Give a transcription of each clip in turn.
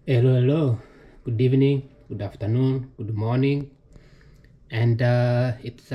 Hello. Good evening, good afternoon, good morning, and it's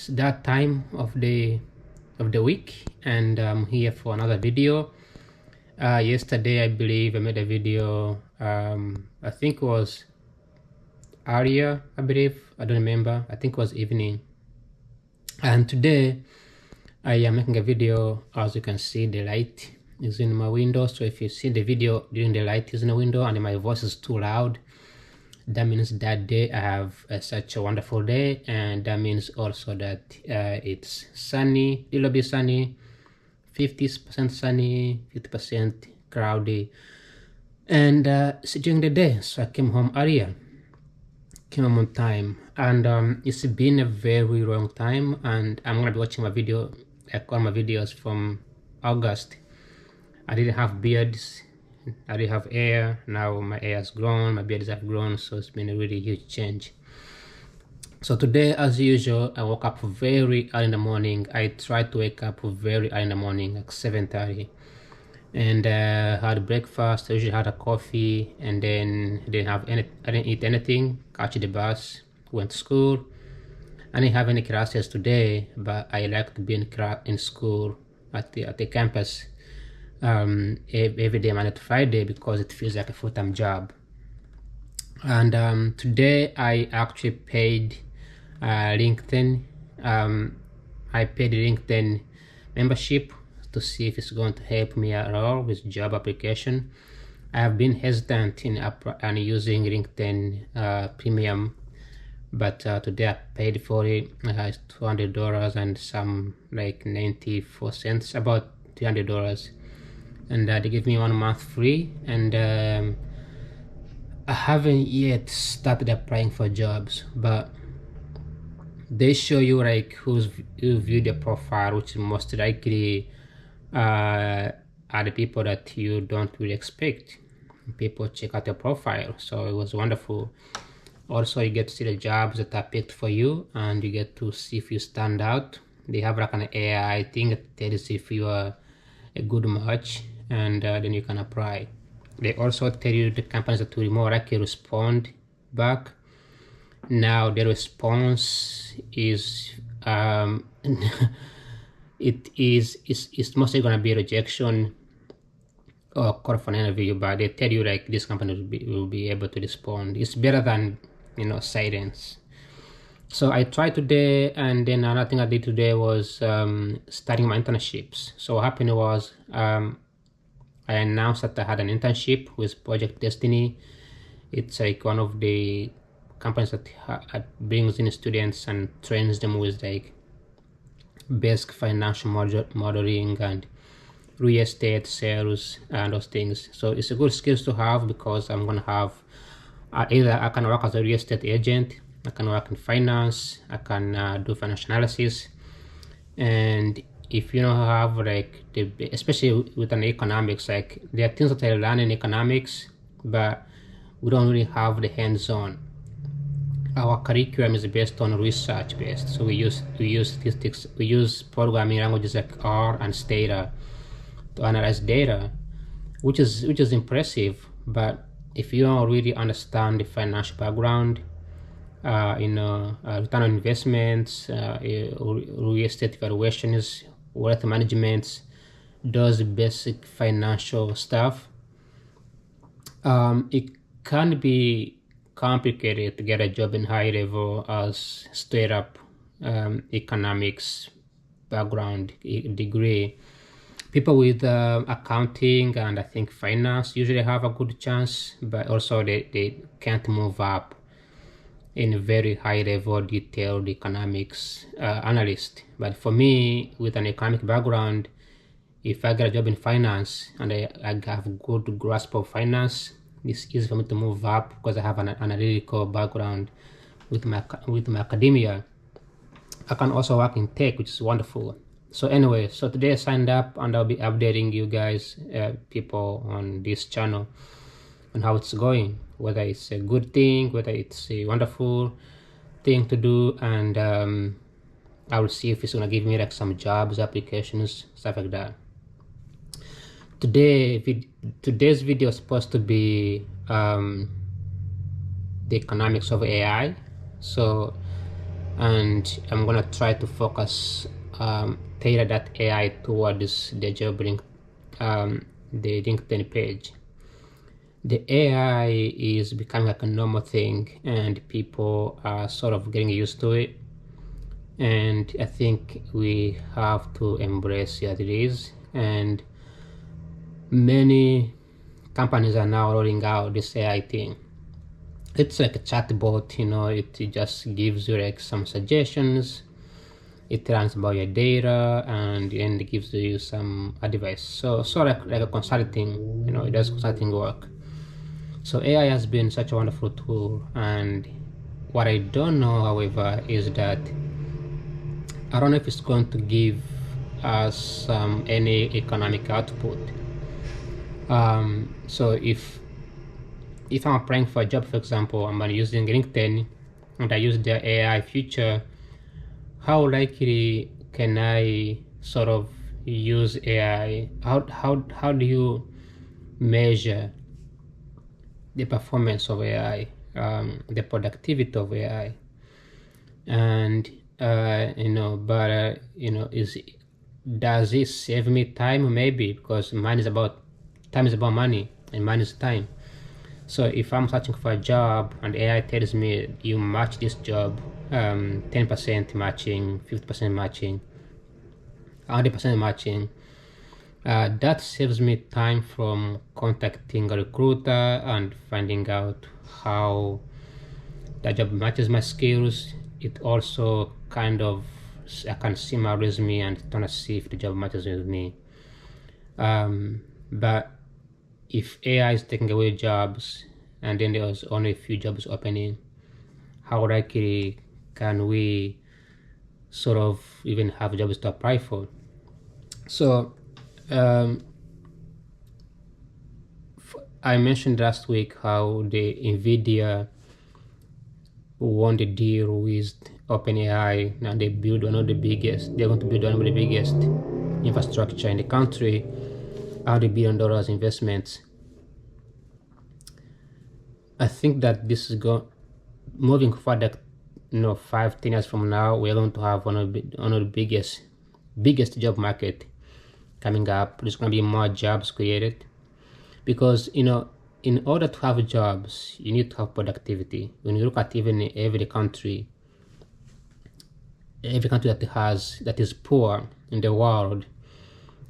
that time of the week, and I'm here for another video. Yesterday, I believe I made a video. I think it was earlier. I believe I don't remember. I think it was evening, and today I am making a video. As you can see, the light is in my window. So if you see the video during the light is in the window and my voice is too loud, that means that day I have such a wonderful day, and that means also that it's sunny, a little bit sunny, 50% sunny, 50% cloudy, and it's during the day. So I came home earlier, came home on time, and it's been a very long time, and I'm gonna be watching my video, like all my videos from August. I didn't have beards, I didn't have hair. Now my hair has grown, my beards have grown, so it's been a really huge change. So today, as usual, I woke up very early in the morning. I tried to wake up very early in the morning, like 7:30, and had breakfast. I usually had a coffee, and then I didn't eat anything. Catch the bus, went to school. I didn't have any classes today, but I liked being in school at the campus every day, Monday to Friday, because it feels like a full-time job. And today I actually paid LinkedIn. I paid LinkedIn membership to see if it's going to help me at all with job application. I have been hesitant in using LinkedIn Premium, but today I paid for it. It's $200 and some like 94 cents, about $300, and they give me 1 month free. And I haven't yet started applying for jobs, but they show you like who viewed your profile, which is most likely are the people that you don't really expect. People check out your profile, so it was wonderful. Also, you get to see the jobs that are picked for you, and you get to see if you stand out. They have like an AI thing that tells if you are a good match, and then you can apply. They also tell you the companies that will more likely respond back. Now the response is it's mostly gonna be rejection or call for an interview, but they tell you like this company will be able to respond. It's better than silence. So I tried today, and then another thing I did today was starting my internships. So what happened was I announced that I had an internship with Project Destiny. It's like one of the companies that brings in students and trains them with like basic financial modeling and real estate sales and those things. So it's a good skills to have, because I'm gonna have either I can work as a real estate agent, I can work in finance, I can do financial analysis. And if you don't have like especially with an economics, like there are things that I learn in economics, but we don't really have the hands-on. Our curriculum is based on research based, so we use statistics, we use programming languages like R and Stata to analyze data, which is impressive. But if you don't really understand the financial background, return on investments, real estate valuations, wealth management, those basic financial stuff, it can be complicated to get a job in high level as straight up economics background degree. People with accounting and I think finance usually have a good chance, but also they can't move up in a very high level detailed economics analyst. But for me, with an economic background, if I get a job in finance and I have good grasp of finance, it's easy for me to move up because I have an analytical background with my academia. I can also work in tech, which is wonderful. So anyway, so today I signed up, and I'll be updating you guys, people on this channel, on how it's going, whether it's a good thing, whether it's a wonderful thing to do, and I will see if it's gonna give me like some jobs, applications, stuff like that. Today's video is supposed to be the economics of AI. So, and I'm gonna try to focus tailor that AI towards the job link, the LinkedIn page. The AI is becoming like a normal thing, and people are sort of getting used to it. And I think we have to embrace it as it is. And many companies are now rolling out this AI thing. It's like a chatbot, you know, it just gives you like some suggestions. It learns about your data and it gives you some advice. So like a consulting, you know, it does consulting work. So AI has been such a wonderful tool, and what I don't know, however, is that I don't know if it's going to give us any economic output. So if I'm applying for a job, for example, I'm using LinkedIn and I use the AI feature, how likely can I sort of use AI? How do you measure the performance of AI, the productivity of AI? And you know, but you know, does it save me time? Maybe, because time is about money and money is time. So if I'm searching for a job and AI tells me you match this job, 10% matching, 50% matching, 100% matching, that saves me time from contacting a recruiter and finding out how that job matches my skills. It also kind of, I can see my resume and trying to see if the job matches with me. But if AI is taking away jobs and then there's only a few jobs opening, how likely can we sort of even have jobs to apply for? So I mentioned last week how the NVIDIA won the deal with OpenAI. Now they're going to build one of the biggest infrastructure in the country, $100 billion investments. I think that this is moving further, 5-10 years from now, we're going to have one of the biggest job market coming up. There's going to be more jobs created, because in order to have jobs, you need to have productivity. When you look at even every country that is poor in the world,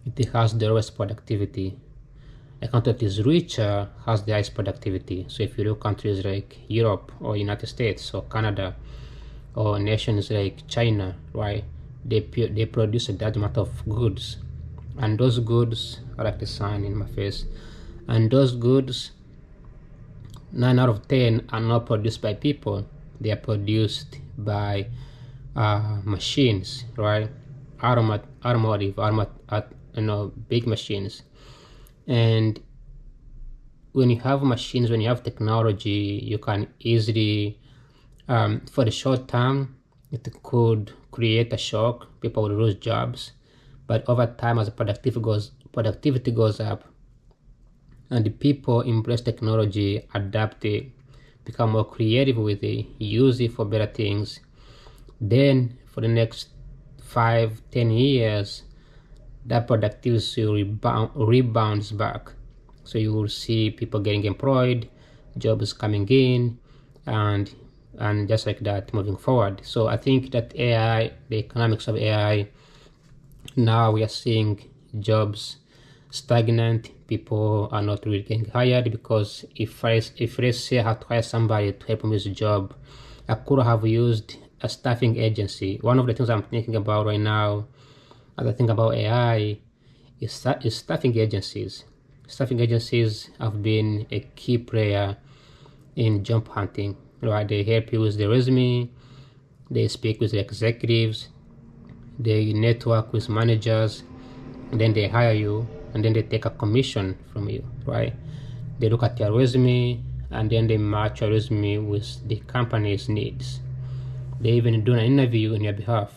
it has the lowest productivity. A country that is richer has the highest productivity. So if you look at countries like Europe or United States or Canada or nations like China, right, they produce a large amount of goods, and those goods are like the sun in my face, and those goods, 9 out of 10 are not produced by people. They are produced by machines, right? Automotive, big machines. And when you have machines, when you have technology, you can easily, for the short term, it could create a shock. People will lose jobs, but over time, as productivity goes up, and the people embrace technology, adapt it, become more creative with it, use it for better things, then for the next 5-10 years, that productivity rebounds back. So you will see people getting employed, jobs coming in, and just like that moving forward. So I think that AI, the economics of AI, now we are seeing jobs stagnant. People are not really getting hired, because if let's say I have to hire somebody to help me with a job, I could have used a staffing agency. One of the things I'm thinking about right now, as I think about AI, is staffing agencies. Staffing agencies have been a key player in job hunting. Right? They help you with the resume, they speak with the executives, they network with managers, and then they hire you, and then they take a commission from you, right? They look at your resume, and then they match your resume with the company's needs. They even do an interview on your behalf.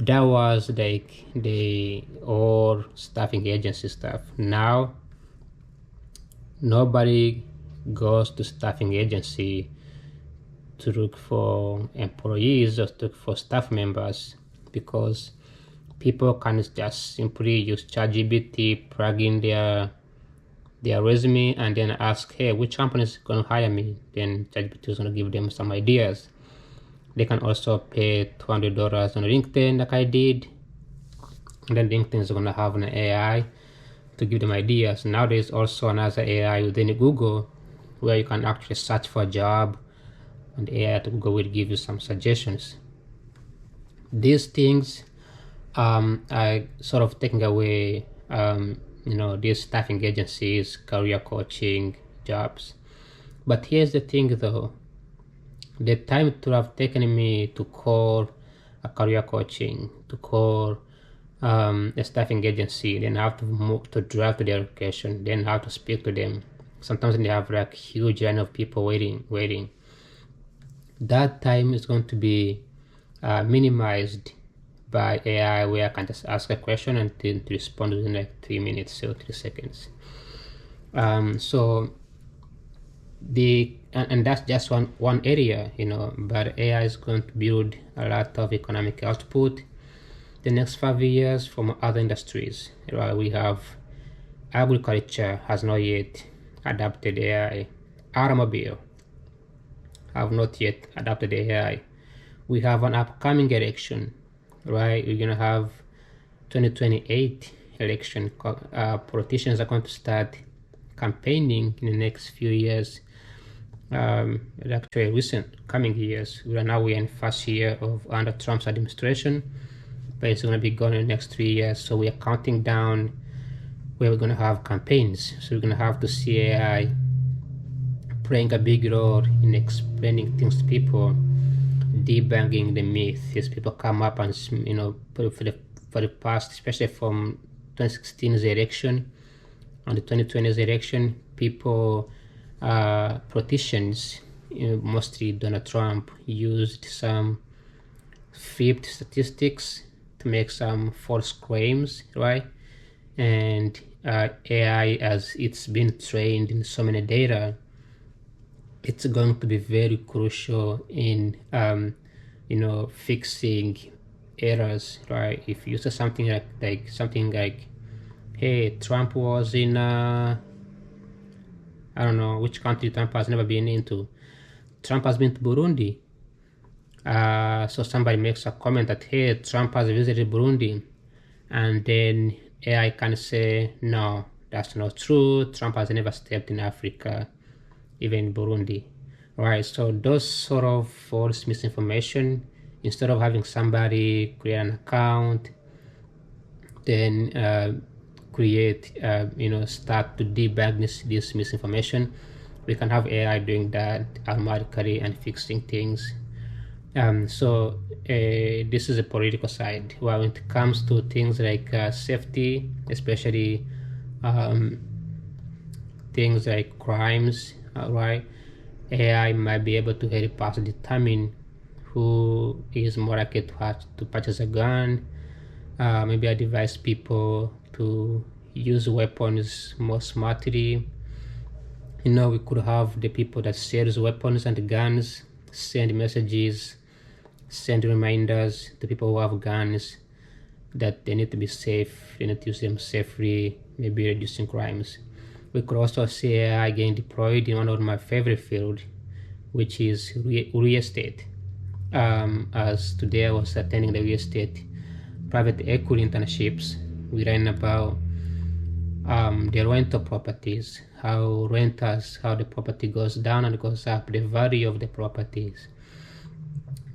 that was like the old staffing agency stuff. Now nobody goes to staffing agency to look for employees or to look for staff members, because people can just simply use ChatGPT, plug in their resume, and then ask, hey, which company is going to hire me? Then ChatGPT is going to give them some ideas. They can also pay $200 on LinkedIn like I did, and then LinkedIn is going to have an AI to give them ideas. Now there's also another AI within Google where you can actually search for a job, and AI to Google will give you some suggestions. These things are sort of taking away these staffing agencies, career coaching jobs. But here's the thing though, the time it would have taken me to call a career coaching, to call a staffing agency, then I have to move to drive to their location, then I have to speak to them. Sometimes they have like huge line of people waiting. That time is going to be minimized by AI, where I can just ask a question and then respond within like 3 minutes or 3 seconds. So that's just one area, but AI is going to build a lot of economic output the next 5 years from other industries. We have agriculture has not yet adapted AI. Automobile have not yet adapted AI. We have an upcoming election, right? We're gonna have 2028 election. Politicians are going to start campaigning in the next few years. Actually, recent coming years. We're in first year of under Trump's administration, but it's going to be going in the next 3 years. So we are counting down where we're going to have campaigns. So we're going to have to see AI playing a big role in explaining things to people, debunking the myth. As people come up and for the past, especially from 2016's election and the 2020's election, people, politicians, mostly Donald Trump, used some flipped statistics to make some false claims, right? And AI, as it's been trained in so many data, it's going to be very crucial in fixing errors, right? If you say something like hey, Trump was in I don't know which country Trump has never been into. Trump has been to Burundi. So somebody makes a comment that, hey, Trump has visited Burundi, and then AI can say, no, that's not true. Trump has never stepped in Africa, even Burundi, right? So those sort of false misinformation, instead of having somebody create an account, then start to debug this misinformation, we can have AI doing that automatically and fixing things. So this is a political side. Well, when it comes to things like safety, especially things like crimes, right? AI might be able to help us determine who is more likely to purchase a gun. Maybe advise people to use weapons more smartly. We could have the people that sells weapons and guns send messages, send reminders to people who have guns that they need to be safe, they need to use them safely, maybe reducing crimes. We could also see AI getting deployed in one of my favorite fields, which is real estate. As today I was attending the real estate private equity internships, we learned about the rental properties, how the property goes down and goes up, the value of the properties,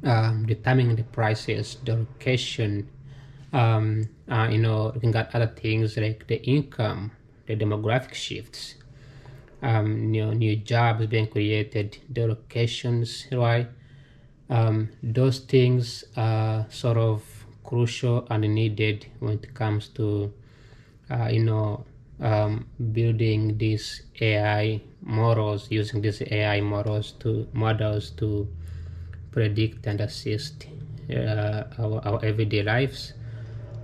determining the prices, the location, looking at other things like the income, the demographic shifts, new jobs being created, the locations, right? Those things are sort of crucial and needed when it comes to building these AI models, using these AI models to predict and assist our everyday lives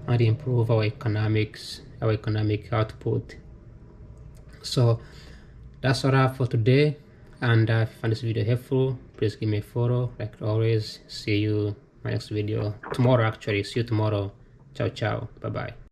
and improve our economic output. So that's all I have for today, and if you find this video helpful, please give me a follow. Like always, see you in my next video tomorrow. Actually, see you tomorrow. Ciao ciao, bye bye.